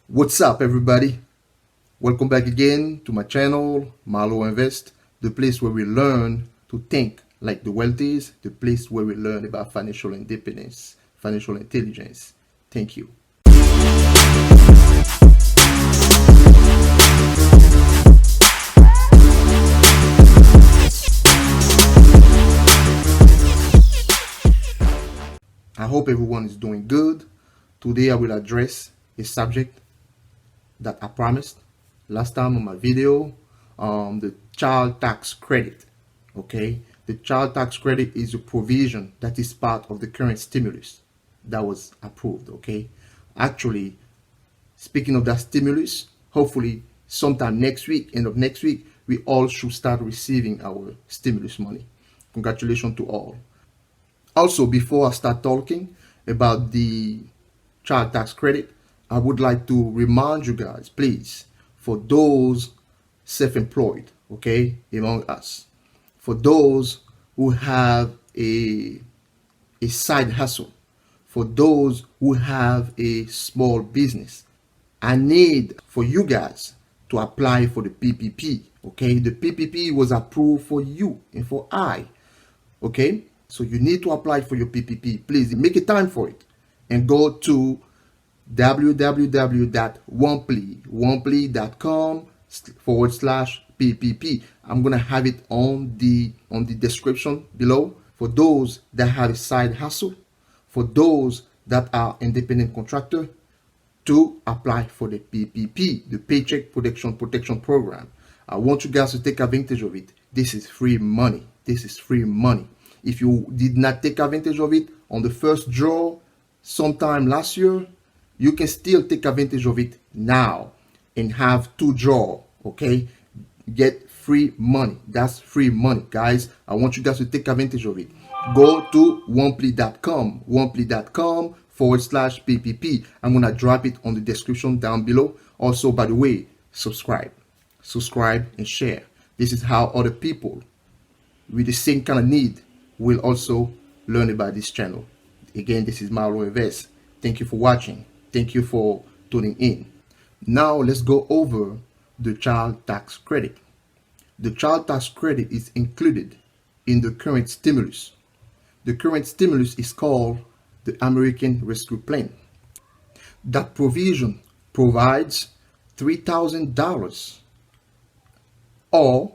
What's up, everybody? Welcome back again to my channel, Marlo Invest, the place where we learn to think like the wealthies, the place where we learn about financial independence, financial intelligence. Thank you. I hope everyone is doing good. Today I will address a subject that I promised last time on my video, the child tax credit. Okay, the child tax credit is a provision that is part of the current stimulus that was approved. Okay, actually, speaking of that stimulus, hopefully sometime next week, end of next week, we all should start receiving our stimulus money. Congratulations to all. Also, before I start talking about the child tax credit, I would like to remind you guys, please, for those self-employed, okay, among us, for those who have a side hustle, for those who have a small business, I need for you guys to apply for the PPP, okay? The PPP was approved for you and for I, okay? So you need to apply for your PPP. Please make a time for it and go to www.womply.com/PPP. I'm gonna have it on the description below for those that have a side hustle, for those that are independent contractor, to apply for the PPP, the Paycheck Protection Program. I want you guys to take advantage of it. This is free money. This is free money. If you did not take advantage of it on the first draw sometime last year, you can still take advantage of it now and have two draw, okay? Get free money. That's free money, guys. I want you guys to take advantage of it. Go to womply.com/PPP. I'm going to drop it on the description down below. Also, by the way, subscribe and share. This is how other people with the same kind of need will also learn about this channel. Again, this is Marlo Invest. Thank you for watching. Thank you for tuning in. Now let's go over the child tax credit. The child tax credit is included in the current stimulus. The current stimulus is called the American Rescue Plan. That provision provides $3,000 or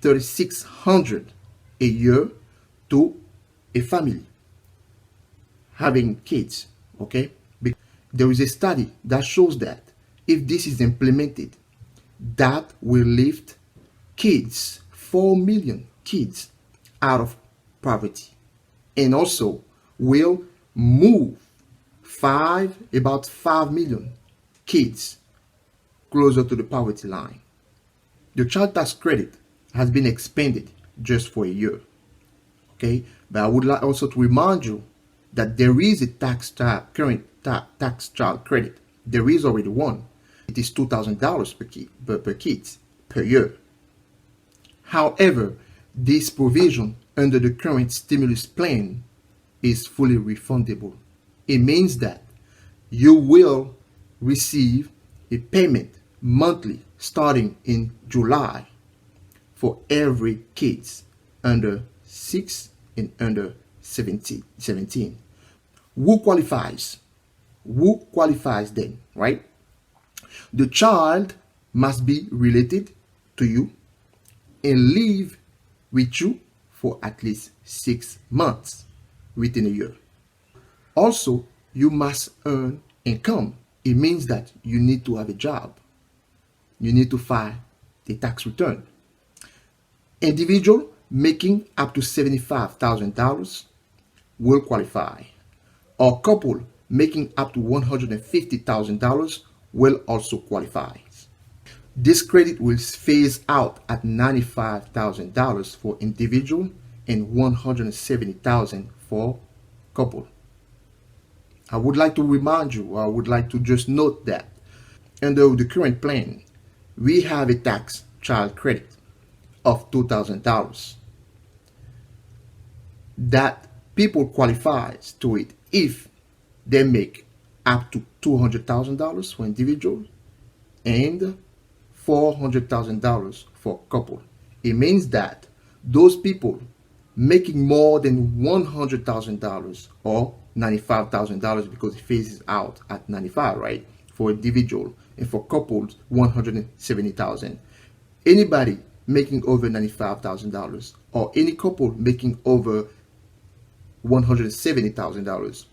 $3,600 a year to a family having kids, okay? There is a study that shows that if this is implemented, that will lift kids, 4 million kids, out of poverty, and also will move about 5 million kids closer to the poverty line. The child tax credit has been expanded just for a year, okay? But I would like also to remind you that there is a current tax child credit. There is already one. It is $2,000 per kid per year. However, this provision under the current stimulus plan is fully refundable. It means that you will receive a payment monthly starting in July for every kid under 6 and under 17. Who qualifies? Who qualifies then, right? The child must be related to you and live with you for at least 6 months within a year. Also, you must earn income. It means that you need to have a job. You need to file the tax return. Individual making up to $75,000 will qualify. Or couple making up to $150,000 will also qualify. This credit will phase out at $95,000 for individual and $170,000 for couple. I would like to remind you, I would like to just note that under the current plan, we have a tax child credit of $2,000 that people qualifies to it if they make up to $200,000 for individual and $400,000 for couple. It means that those people making more than $100,000 or $95,000, because it phases out at 95, right? For individual, and for couples, 170,000. Anybody making over $95,000 or any couple making over $170,000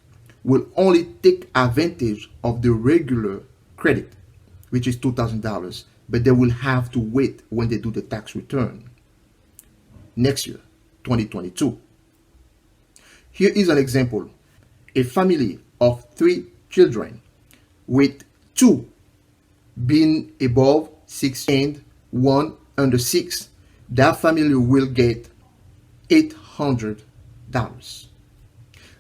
will only take advantage of the regular credit, which is $2,000, but they will have to wait when they do the tax return next year, 2022. Here is an example. A family of 3 children with 2 being above 6 and 1 under 6, that family will get $800.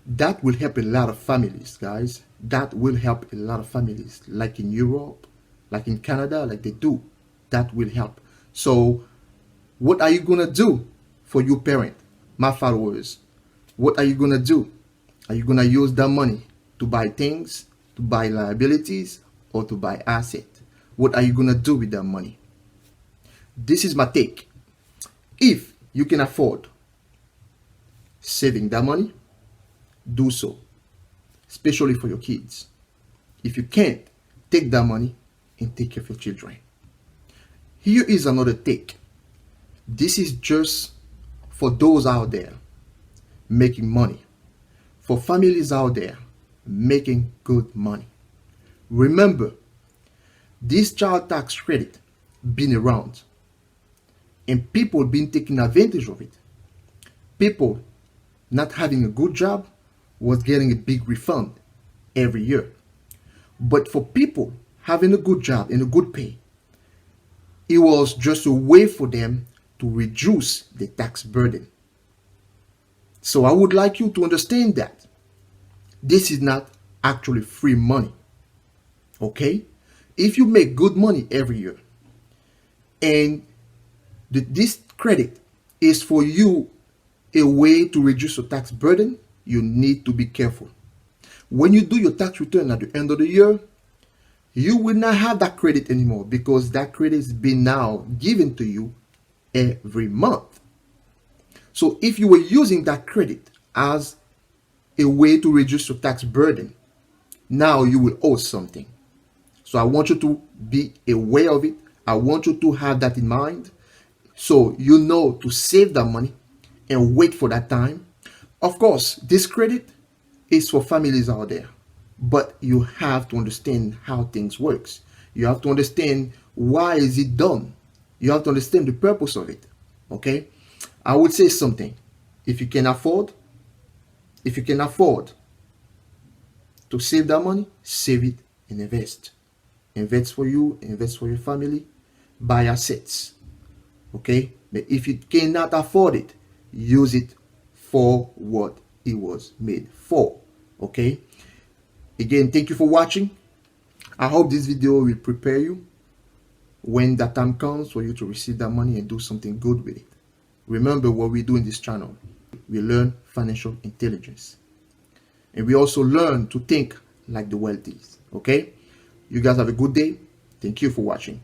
That will help a lot of families, guys. That will help a lot of families, like in Europe, like in Canada, like they do. That will help. So what are you going to do for your parent, my followers? What are you going to do? Are you going to use that money to buy things, to buy liabilities, or to buy assets? What are you going to do with that money? This is my take. If you can afford saving that money, do so, especially for your kids. If you can't, take that money and take care of your children. Here is another take. This is just for those out there making money, for families out there making good money. Remember, this child tax credit been around and people been taking advantage of it. People not having a good job was getting a big refund every year. But for people having a good job and a good pay, it was just a way for them to reduce the tax burden. So I would like you to understand that this is not actually free money. Okay? If you make good money every year and this credit is for you a way to reduce your tax burden, you need to be careful. When you do your tax return at the end of the year, you will not have that credit anymore, because that credit is being now given to you every month. So if you were using that credit as a way to reduce your tax burden, now you will owe something. So I want you to be aware of it. I want you to have that in mind, so you know to save that money and wait for that time. Of course, this credit is for families out there, but you have to understand how things works. You have to understand why is it done. You have to understand the purpose of it. Okay? I would say something. If you can afford to save that money, save it and invest. Invest for you, invest for your family, buy assets. Okay? But if you cannot afford it, use it for what it was made for. Okay? Again, thank you for watching. I hope this video will prepare you when that time comes for you to receive that money and do something good with it. Remember what we do in this channel. We learn financial intelligence. And we also learn to think like the wealthies. Okay? You guys have a good day. Thank you for watching.